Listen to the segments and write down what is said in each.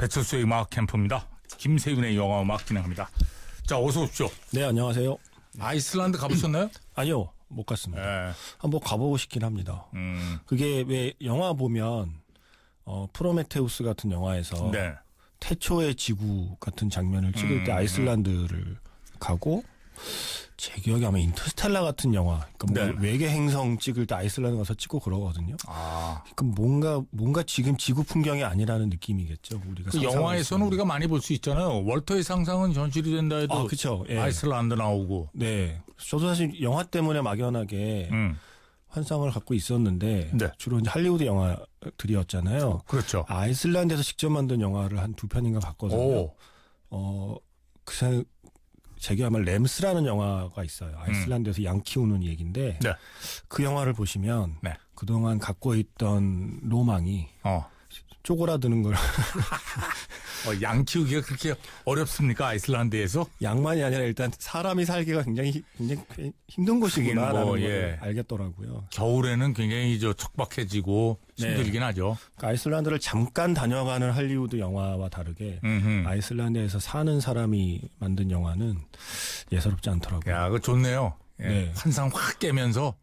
배철수의 음악 캠프입니다. 김세윤의 영화 음악 진행합니다. 자, 어서 오십시오. 네, 안녕하세요. 아이슬란드 가보셨나요? 아니요, 못 갔습니다. 네. 한번 가보고 싶긴 합니다. 그게 왜 영화 보면 프로메테우스 같은 영화에서 네. 태초의 지구 같은 장면을 찍을 때 아이슬란드를 가고 제 기억에 아마 인터스텔라 같은 영화, 그러니까 뭐 외계 행성 찍을 때 아이슬란드 가서 찍고 그러거든요. 아, 그러니까 뭔가 지금 지구 풍경이 아니라는 느낌이겠죠. 우리가 그 영화에서는 우리가 많이 볼 수 있잖아요. 월터의 상상은 현실이 된다 해도 그렇죠. 예. 아이슬란드 나오고. 네, 저도 사실 영화 때문에 막연하게 환상을 갖고 있었는데 네. 주로 이제 할리우드 영화들이었잖아요. 그렇죠. 아이슬란드에서 직접 만든 영화를 한 2편인가 봤거든요. 제게 아마 램스라는 영화가 있어요. 아이슬란드에서 양 키우는 얘기인데 네. 그 영화를 보시면 네. 그동안 갖고 있던 로망이 쪼그라드는 걸 양 키우기가 그렇게 어렵습니까? 아이슬란드에서? 양만이 아니라 일단 사람이 살기가 굉장히 힘든 곳이구나라는 뭐, 걸 알겠더라고요. 겨울에는 굉장히 척박해지고 힘들긴 하죠. 그러니까 아이슬란드를 잠깐 다녀가는 할리우드 영화와 다르게 아이슬란드에서 사는 사람이 만든 영화는 예사롭지 않더라고요. 야, 그거 좋네요. 예. 네. 환상 확 깨면서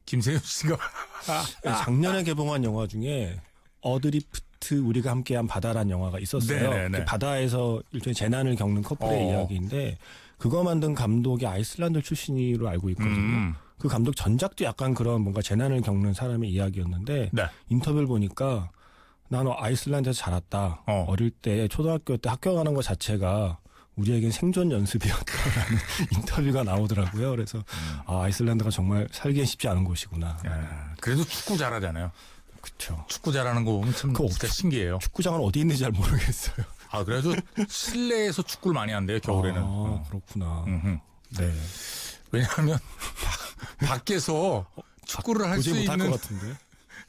김세윤 씨가 작년에 개봉한 영화 중에 어드리프트 우리가 함께한 바다란 영화가 있었어요. 그 바다에서 일종의 재난을 겪는 커플의 이야기인데 그거 만든 감독이 아이슬란드 출신으로 알고 있거든요. 그 감독 전작도 약간 그런 뭔가 재난을 겪는 사람의 이야기였는데 인터뷰를 보니까 나는 아이슬란드에서 자랐다. 어릴 때 초등학교 때 학교 가는 것 자체가 우리에겐 생존 연습이었다라는 인터뷰가 나오더라고요. 그래서 아이슬란드가 정말 살기엔 쉽지 않은 곳이구나. 그래도 축구 잘하잖아요. 그렇죠. 축구 잘하는 거 보면 참 진짜 신기해요. 축구장은 어디 있는지 잘 모르겠어요. 그래도 실내에서 축구를 많이 한대요, 겨울에는. 그렇구나. 네. 왜냐하면 밖에서 축구를 할 수 있는 것 같은데.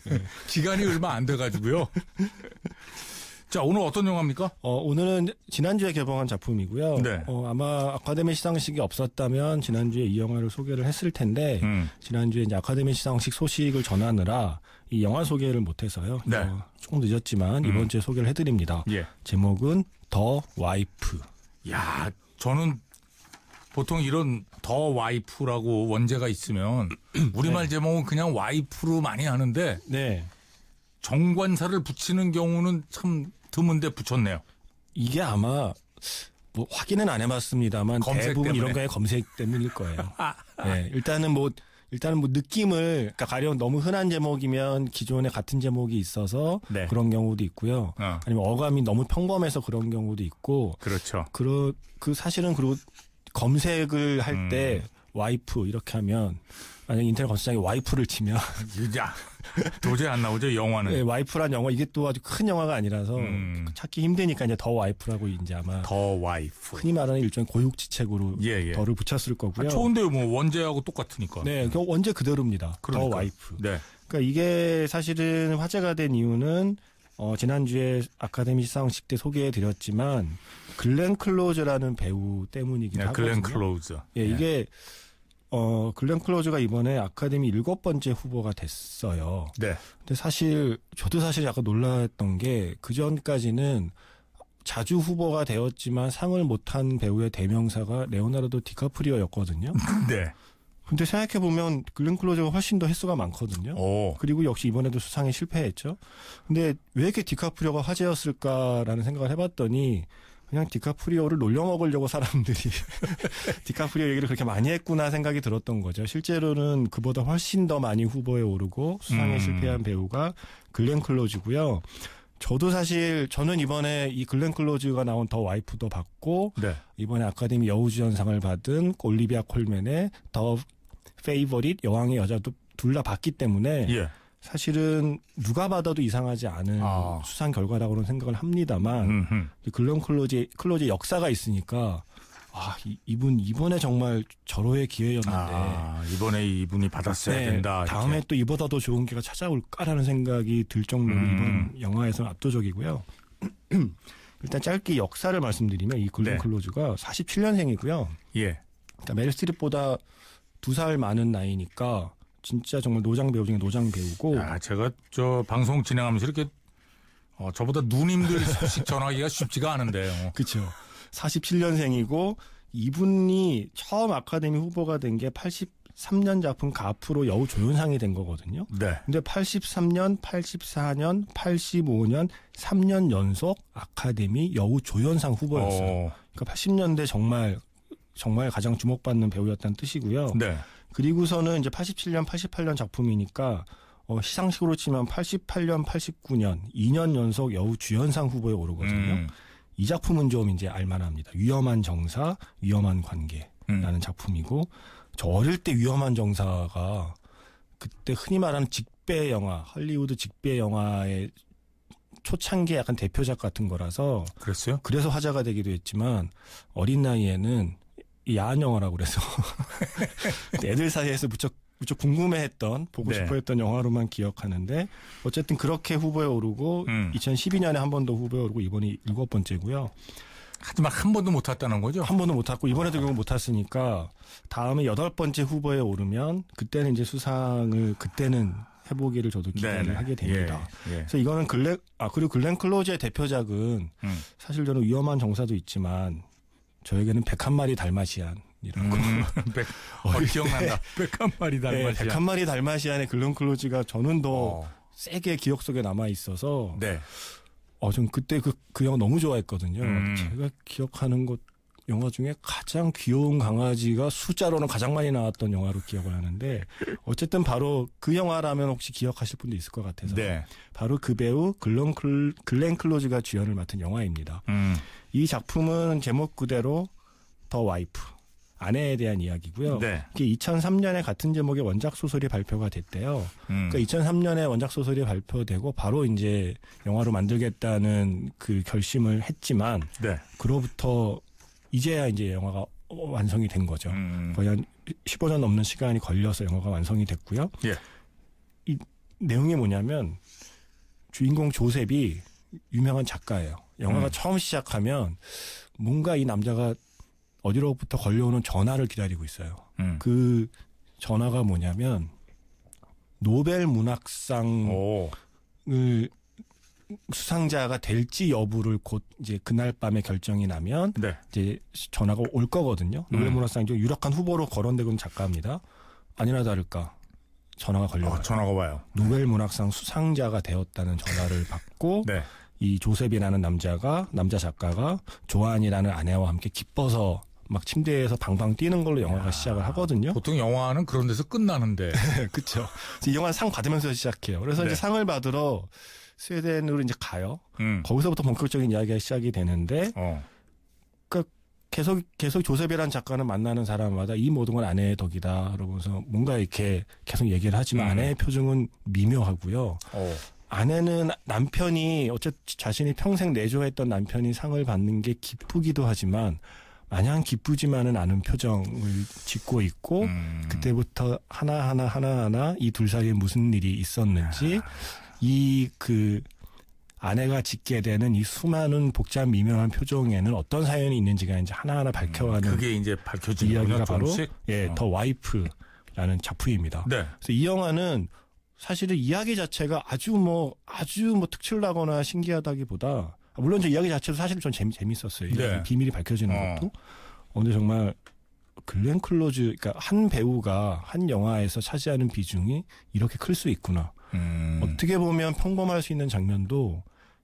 네. 기간이 얼마 안 돼가지고요. 자, 오늘 어떤 영화입니까? 오늘은 지난주에 개봉한 작품이고요. 네. 아마 아카데미 시상식이 없었다면 지난주에 이 영화를 소개를 했을 텐데 지난주에 이제 아카데미 시상식 소식을 전하느라 이 영화 소개를 못해서요. 네. 조금 늦었지만 이번 주에 소개를 해드립니다. 예. 제목은 더 와이프. 야, 저는 보통 이런 더 와이프라고 원제가 있으면 우리말 제목은 그냥 와이프로 많이 하는데 정관사를 붙이는 경우는 참 드문데 붙였네요. 이게 아마 뭐 확인은 안 해봤습니다만 대부분 때문에. 이런 거에 검색 때문일 거예요. 네, 일단은 뭐 느낌을 그러니까 가령 너무 흔한 제목이면 기존에 같은 제목이 있어서 그런 경우도 있고요. 아니면 어감이 너무 평범해서 그런 경우도 있고. 그렇죠. 사실은 그리고 검색을 할 때 와이프 이렇게 하면 만약 인터넷 검색창에 와이프를 치면 도저히 안 나오죠, 영화는. 네, 와이프란 영화 이게 또 아주 큰 영화가 아니라서 찾기 힘드니까 이제 더 와이프라고 이제 아마 더 와이프. 흔히 말하는 일종의 고육지책으로 더를 붙였을 거고요. 좋은데요, 뭐 원제하고 똑같으니까. 네, 그 원제 그대로입니다. 그러니까. 더 와이프. 네. 그러니까 이게 사실은 화제가 된 이유는 지난주에 아카데미 시상식 때 소개해드렸지만 글렌 클로즈라는 배우 때문이기도 하거든요. 글렌 클로즈. 이게 글렌 클로즈가 이번에 아카데미 7번째 후보가 됐어요. 네. 근데 저도 사실 약간 놀랐던 게 그전까지는 자주 후보가 되었지만 상을 못한 배우의 대명사가 레오나르도 디카프리오였거든요. 네. 근데 생각해보면 글렌 클로즈가 훨씬 더 횟수가 많거든요. 그리고 역시 이번에도 수상에 실패했죠. 근데 왜 이렇게 디카프리오가 화제였을까라는 생각을 해봤더니 그냥 디카프리오를 놀려먹으려고 사람들이 디카프리오 얘기를 그렇게 많이 했구나 생각이 들었던 거죠. 실제로는 그보다 훨씬 더 많이 후보에 오르고 수상에 실패한 배우가 글렌 클로즈고요. 저는 이번에 이 글렌 클로즈가 나온 더 와이프도 봤고 이번에 아카데미 여우주연상을 받은 올리비아 콜맨의 더 페이버릿 여왕의 여자도 둘 다 봤기 때문에 사실은 누가 받아도 이상하지 않은 수상 결과라고는 생각을 합니다만 글렌 클로즈의 역사가 있으니까 이번에 정말 절호의 기회였는데 이번에 이분이 받았어야 된다. 다음에 또 이보다 더 좋은 기회가 찾아올까라는 생각이 들 정도로 이번 영화에서는 압도적이고요. 일단 짧게 역사를 말씀드리면 이 글렌 클로즈가 47년생이고요. 그러니까 메릴 스트립보다 2살 많은 나이니까 진짜 정말 노장 배우 중에 노장 배우고. 제가 방송 진행하면서 이렇게 저보다 누님들 소식 전하기가 쉽지가 않은데요. 그렇죠. 47년생이고 이분이 처음 아카데미 후보가 된 게 83년 작품 가프로 여우 조연상이 된 거거든요. 네. 근데 83년, 84년, 85년 3년 연속 아카데미 여우 조연상 후보였어요. 그러니까 80년대 정말 가장 주목받는 배우였다는 뜻이고요. 네. 그리고서는 이제 87년, 88년 작품이니까 시상식으로 치면 88년, 89년 2년 연속 여우 주연상 후보에 오르거든요. 이 작품은 좀 이제 알만합니다. 위험한 정사, 위험한 관계라는 작품이고 저 어릴 때 위험한 정사가 그때 흔히 말하는 직배 영화, 할리우드 직배 영화의 초창기의 약간 대표작 같은 거라서 그랬어요? 그래서 화제가 되기도 했지만 어린 나이에는 야한 영화라고 그래서 애들 사이에서 무척 궁금해했던 보고 네. 싶어했던 영화로만 기억하는데 어쨌든 그렇게 후보에 오르고 2012년에 한 번 더 후보에 오르고 이번이 7번째고요. 하지만 한 번도 못 탔다는 거죠? 한 번도 못 탔고 이번에도 결국 못 탔으니까 다음에 8번째 후보에 오르면 그때는 이제 수상을 그때는 해보기를 저도 기대를 하게 됩니다. 그래서 이거는 그리고 글렌 클로즈의 대표작은 사실 저는 위험한 정사도 있지만 저에게는 101마리 달마시안이라고. 기억난다. 101마리 달마시안. 101마리 달마시안의 글렌 클로즈가 저는 더 세게 기억 속에 남아있어서 네. 전 그때 그 영화 너무 좋아했거든요. 제가 기억하는 것 영화 중에 가장 귀여운 강아지가 숫자로는 가장 많이 나왔던 영화로 기억을 하는데 어쨌든 바로 그 영화라면 혹시 기억하실 분도 있을 것 같아서 네. 바로 그 배우 글렌 클로즈가 주연을 맡은 영화입니다. 이 작품은 제목 그대로 더 와이프, 아내에 대한 이야기고요. 네. 이게 2003년에 같은 제목의 원작 소설이 발표가 됐대요. 그러니까 2003년에 원작 소설이 발표되고 바로 이제 영화로 만들겠다는 그 결심을 했지만 네. 그로부터 이제야 이제 영화가 완성이 된 거죠. 거의 한 15년 넘는 시간이 걸려서 영화가 완성이 됐고요. 예. 이 내용이 뭐냐면 주인공 조셉이 유명한 작가예요. 영화가 처음 시작하면 뭔가 이 남자가 어디로부터 걸려오는 전화를 기다리고 있어요. 그 전화가 뭐냐면 노벨 문학상을 수상자가 될지 여부를 곧 이제 그날 밤에 결정이 나면 네. 이제 전화가 올 거거든요. 노벨 문학상 중 유력한 후보로 거론되고 있는 작가입니다. 아니나 다를까 전화가 걸려요. 전화가 와요. 노벨 문학상 수상자가 되었다는 전화를 받고 네. 이 조셉이라는 남자 작가가 조안이라는 아내와 함께 기뻐서 막 침대에서 방방 뛰는 걸로 영화가 시작을 하거든요. 보통 영화는 그런 데서 끝나는데. 그렇죠. 이 영화 상 받으면서 시작해요. 그래서 네. 이제 상을 받으러 스웨덴으로 이제 가요. 거기서부터 본격적인 이야기가 시작이 되는데, 그러니까 계속 조셉이라는 작가는 만나는 사람마다 이 모든 건 아내의 덕이다. 그러면서 뭔가 이렇게 계속 얘기를 하지만 아내의 표정은 미묘하고요. 아내는 남편이 어쨌든 자신이 평생 내조했던 남편이 상을 받는 게 기쁘기도 하지만 마냥 기쁘지만은 않은 표정을 짓고 있고 그때부터 하나하나 이 둘 사이에 무슨 일이 있었는지 이 그 아내가 짓게 되는 이 수많은 복잡 미묘한 표정에는 어떤 사연이 있는지가 이제 하나하나 밝혀가는 그게 이제 밝혀지는 이야기가 바로 조금씩? 더 와이프라는 작품입니다. 네. 그래서 이 영화는 사실은 이야기 자체가 아주 특출나거나 신기하다기보다 물론 저 이야기 자체도 사실 좀 재밌었어요. 네. 비밀이 밝혀지는 것도. 근데 정말 글렌 클로즈, 그러니까 한 배우가 한 영화에서 차지하는 비중이 이렇게 클 수 있구나. 어떻게 보면 평범할 수 있는 장면도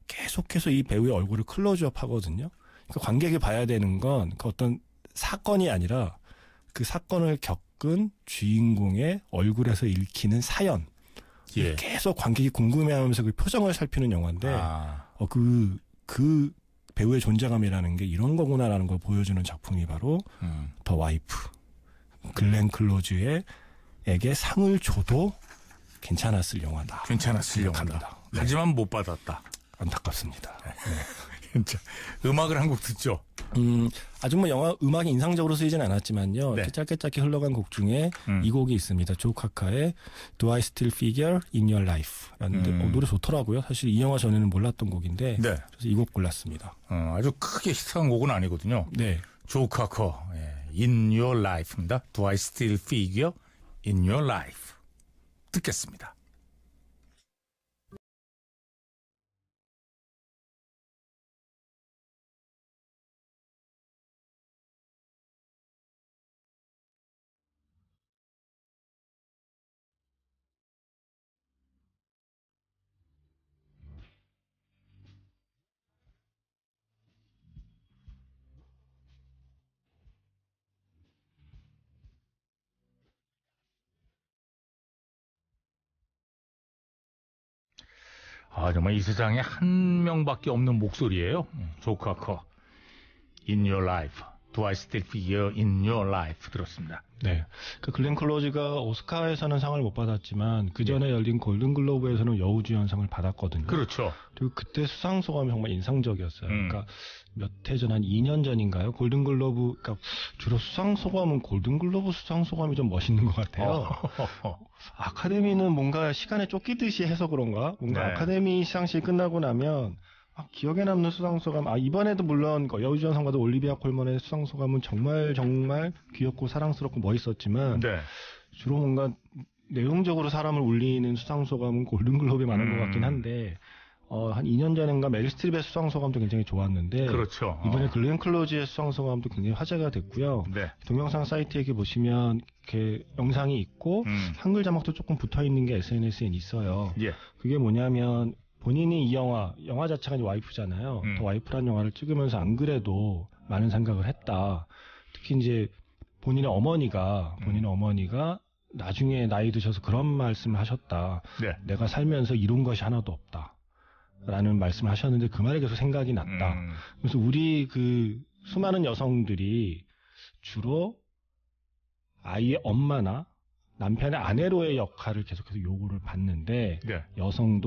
계속해서 이 배우의 얼굴을 클로즈업 하거든요. 그러니까 관객이 봐야 되는 건 그 어떤 사건이 아니라 그 사건을 겪은 주인공의 얼굴에서 읽히는 사연. 예. 계속 관객이 궁금해하면서 그 표정을 살피는 영화인데 그 배우의 존재감이라는 게 이런 거구나라는 걸 보여주는 작품이 바로 더 와이프. 글렌 클로즈에게 상을 줘도 괜찮았을 영화다. 괜찮았을 영화다. 네. 하지만 못 받았다. 안타깝습니다. 진짜. 음악을 한 곡 듣죠. 아주 영화 음악이 인상적으로 쓰이진 않았지만요. 네. 짧게 흘러간 곡 중에 이 곡이 있습니다. 조 카카의 Do I Still Figure in Your Life라는 노래 좋더라고요. 사실 이 영화 전에는 몰랐던 곡인데 네. 그래서 이 곡 골랐습니다. 아주 크게 히트한 곡은 아니거든요. 네. 조 카커 In Your Life입니다. Do I Still Figure in Your Life 듣겠습니다. 정말 이 세상에 한 명밖에 없는 목소리예요. 조 카커. In Your Life. Do I Still Feel In Your Life 들었습니다. 네. 글렌 클로즈가 오스카에서는 상을 못 받았지만 그 전에 열린 골든글로브에서는 여우주연상을 받았거든요. 그렇죠. 그리고 그때 수상 소감이 정말 인상적이었어요. 그러니까 몇 해 전, 한 2년 전인가요? 골든글로브, 그러니까 주로 수상 소감은 골든글로브 수상 소감이 좀 멋있는 것 같아요. 아카데미는 뭔가 시간에 쫓기듯이 해서 그런가? 뭔가 아카데미 시상식 끝나고 나면 기억에 남는 수상소감. 이번에도 물론 여우주연상과도 올리비아 콜먼의 수상소감은 정말 귀엽고 사랑스럽고 멋있었지만 주로 뭔가 내용적으로 사람을 울리는 수상소감은 골든글로브에 많은 것 같긴 한데 한 2년 전인가 메릴 스트립의 수상소감도 굉장히 좋았는데 그렇죠. 이번에 글렌 클로즈의 수상소감도 굉장히 화제가 됐고요. 동영상 사이트에 이렇게 보시면 이렇게 영상이 있고 한글 자막도 조금 붙어있는 게 SNS에 있어요. 그게 뭐냐면 본인이 이 영화 자체가 이제 와이프잖아요. 더 와이프란 영화를 찍으면서 안 그래도 많은 생각을 했다. 특히 이제 본인의 어머니가 나중에 나이 드셔서 그런 말씀을 하셨다. 내가 살면서 이룬 것이 하나도 없다. 라는 말씀을 하셨는데 그 말이 계속 생각이 났다. 그래서 우리 그 수많은 여성들이 주로 아이의 엄마나 남편의 아내로의 역할을 계속해서 요구를 받는데 여성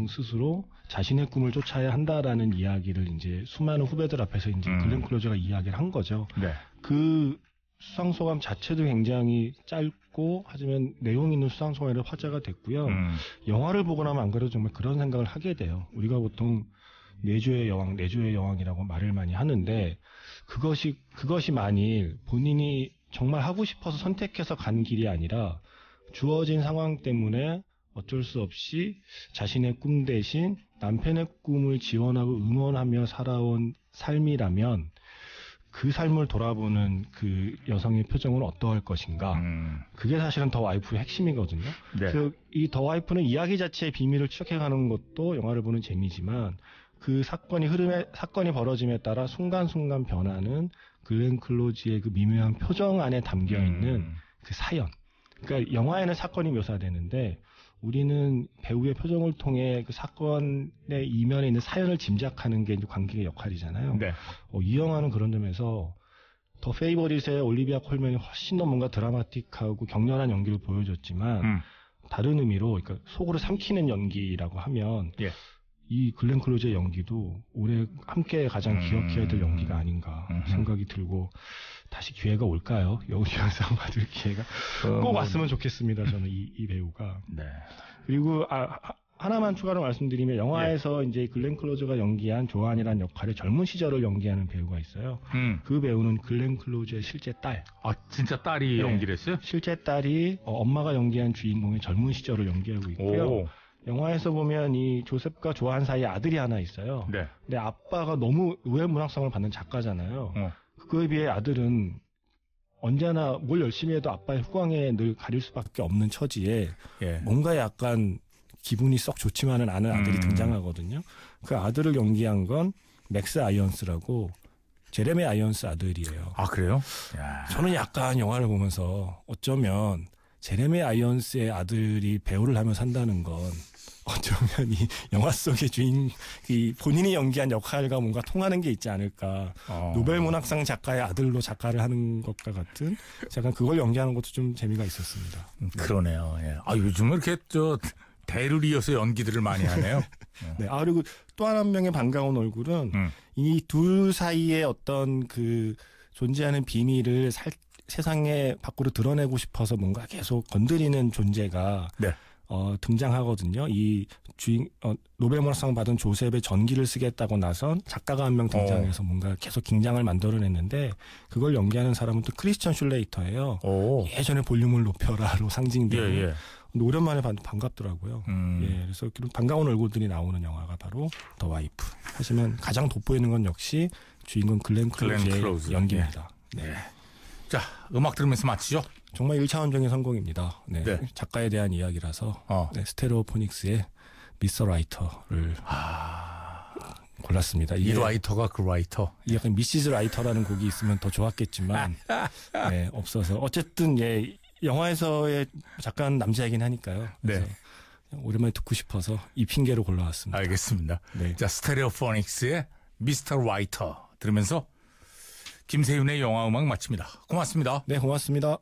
스스로 자신의 꿈을 쫓아야 한다라는 이야기를 이제 수많은 후배들 앞에서 이제 글렌 클로즈가 이야기를 한 거죠. 그 수상소감 자체도 굉장히 짧고 하지만 내용 있는 수상소감으로 화제가 됐고요. 영화를 보고 나면 안 그래도 정말 그런 생각을 하게 돼요. 우리가 보통 내조의 여왕이라고 말을 많이 하는데 그것이 만일 본인이 정말 하고 싶어서 선택해서 간 길이 아니라 주어진 상황 때문에 어쩔 수 없이 자신의 꿈 대신 남편의 꿈을 지원하고 응원하며 살아온 삶이라면 그 삶을 돌아보는 그 여성의 표정은 어떠할 것인가. 그게 사실은 더 와이프의 핵심이거든요. 그래서 이 더 와이프는 이야기 자체의 비밀을 추적해가는 것도 영화를 보는 재미지만 그 사건이 벌어짐에 따라 순간순간 변하는 글렌 클로즈의 그 미묘한 표정 안에 담겨있는 그 사연. 그러니까 영화에는 사건이 묘사되는데 우리는 배우의 표정을 통해 그 사건의 이면에 있는 사연을 짐작하는 게 이제 관객의 역할이잖아요. 이 영화는 그런 점에서 더 페이버릿의 올리비아 콜맨이 훨씬 더 뭔가 드라마틱하고 격렬한 연기를 보여줬지만 다른 의미로 그러니까 속으로 삼키는 연기라고 하면 이 글렌 클로즈의 연기도 올해 함께 가장 기억해야 될 연기가 아닌가 생각이 들고 다시 기회가 올까요? 여우주연상 받을 기회가 꼭 왔으면 좋겠습니다. 저는 이 배우가. 그리고 하나만 추가로 말씀드리면 영화에서 이제 글렌 클로즈가 연기한 조안이라는 역할의 젊은 시절을 연기하는 배우가 있어요. 그 배우는 글렌 클로즈의 실제 딸. 진짜 딸이 연기를 했어요? 실제 딸이 엄마가 연기한 주인공의 젊은 시절을 연기하고 있고요. 영화에서 보면 이 조셉과 조안 사이에 아들이 하나 있어요. 근데 아빠가 너무 의외문학상을 받는 작가잖아요. 그거에 비해 아들은 언제나 뭘 열심히 해도 아빠의 후광에 늘 가릴 수밖에 없는 처지에 뭔가 약간 기분이 썩 좋지만은 않은 아들이 등장하거든요. 그 아들을 연기한 건 맥스 아이언스라고 제레미 아이언스 아들이에요. 그래요? 저는 약간 영화를 보면서 어쩌면 제레미 아이언스의 아들이 배우를 하며 산다는 건 어쩌면 이 영화 속의 이 본인이 연기한 역할과 뭔가 통하는 게 있지 않을까. 노벨문학상 작가의 아들로 작가를 하는 것과 같은 약간 그걸 연기하는 것도 좀 재미가 있었습니다. 그러네요. 요즘은 이렇게 대를 이어서 연기들을 많이 하네요. 그리고 또 한 명의 반가운 얼굴은 이 둘 사이의 어떤 그 존재하는 비밀을 세상에 밖으로 드러내고 싶어서 뭔가 계속 건드리는 존재가 등장하거든요. 이 노벨문학상 받은 조셉의 전기를 쓰겠다고 나선 작가가 한 명 등장해서 뭔가 계속 긴장을 만들어냈는데 그걸 연기하는 사람은 또 크리스천 슐레이터예요. 예전에 볼륨을 높여라로 상징되는. 오랜만에 반갑더라고요. 그래서 반가운 얼굴들이 나오는 영화가 바로 더 와이프. 하지만 가장 돋보이는 건 역시 주인공 글렌 클로즈의 연기입니다. 자, 음악 들으면서 마치죠. 정말 1차원적인 성공입니다. 작가에 대한 이야기라서 스테레오포닉스의 미스터 라이터를 골랐습니다. 이 라이터가 그 라이터. 약간 미시즈 라이터라는 곡이 있으면 더 좋았겠지만 없어서 어쨌든 영화에서의 작가는 남자이긴 하니까요. 그래서 오랜만에 듣고 싶어서 이 핑계로 골라왔습니다. 알겠습니다. 네. 자, 스테레오포닉스의 미스터 라이터 들으면서 김세윤의 영화음악 마칩니다. 고맙습니다. 네, 고맙습니다.